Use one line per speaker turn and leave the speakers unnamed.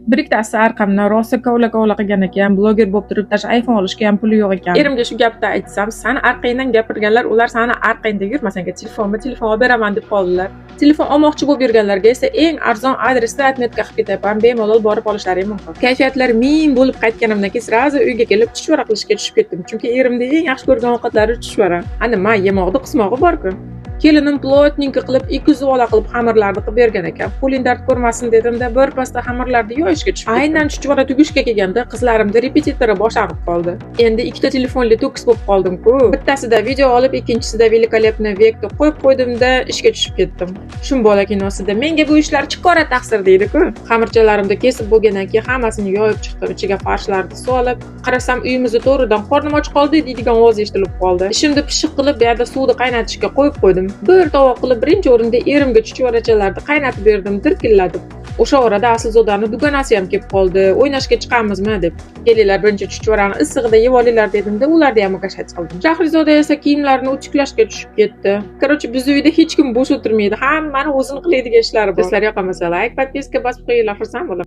Bir ikkitasi orqamdan rosa kovla qilgan ekan, bloger bo'lib turib, tasha iPhone olishga ham puli yo'q ekan. Erimga shu gapni aytsam, "Sani orqangdan gapirganlar, ular sani orqangda yurma, senga telefon olib beraman" deb qoldilar. Telefon olmoqchi bo'lib yurganlarga esa eng arzon adresda atmetka qilib ketaman, bemalol borib olishlari mumkin. Kayfiyatlar ming bo'lib qaytganimdan keyin srazu uyga kelib chuchvara qilishga tushib ketdim, chunki erimda eng yaxshi ko'rgan ovqatlari chuchvara. Ana men yemog'ida qismog'i bor-ku. Kelinim plotninka qilib 200 vola qilib xamirlarni qilib bergan ekan. Qo'ling dard ko'rmasin dedimda, bir pasda xamirlarni yoyishga tushib ketdim. Aynan chuchvara tugishga kelganda qizlarimda repetitori boshlanib qoldi. Endi ikkita telefonli to'kis bo'lib qoldim-ku. Bittasida video olib, ikkinchisida velikolepniy vekni qo'yib qo'ydimda ishga tushib ketdim. Shum bola kinosida menga bu ishlar chikora taqsir deydi-ku. Xamirchalarimni kesib bo'lgandan keyin hammasini yoyib chiqdim, ichiga farshlarni solib, qarasam uyimizda to'g'ridan qornim och qoldi deydigan ovoz eshitilib qoldi. Ishimni pishiq qilib, bu yerda suvni qaynatishga qo'yib qo'ydim. Bir tovoq qilib birinchi o'rinda erimga chuchvarachalarni qaynatib berdim, dirkillatib. O'sha orada Aslzodaning dugonasi ham kelib qoldi. "O'ynashga chiqamizmi?" deb. "Kelinglar, birinchi chuchvarani issig'ida yeb olinglar" dedimda, ularni ham mugashat qildim. Shahrizoda esa kiyimlarini uchiklashga tushib ketdi. Короче, biz uyda hech kim bo'sh o'tirmaydi. Hammani o'zini qiladigan ishlari bor. Sizlarga yoqmasa, like, podpiska bosib qo'yinglar, xursand bo'laman.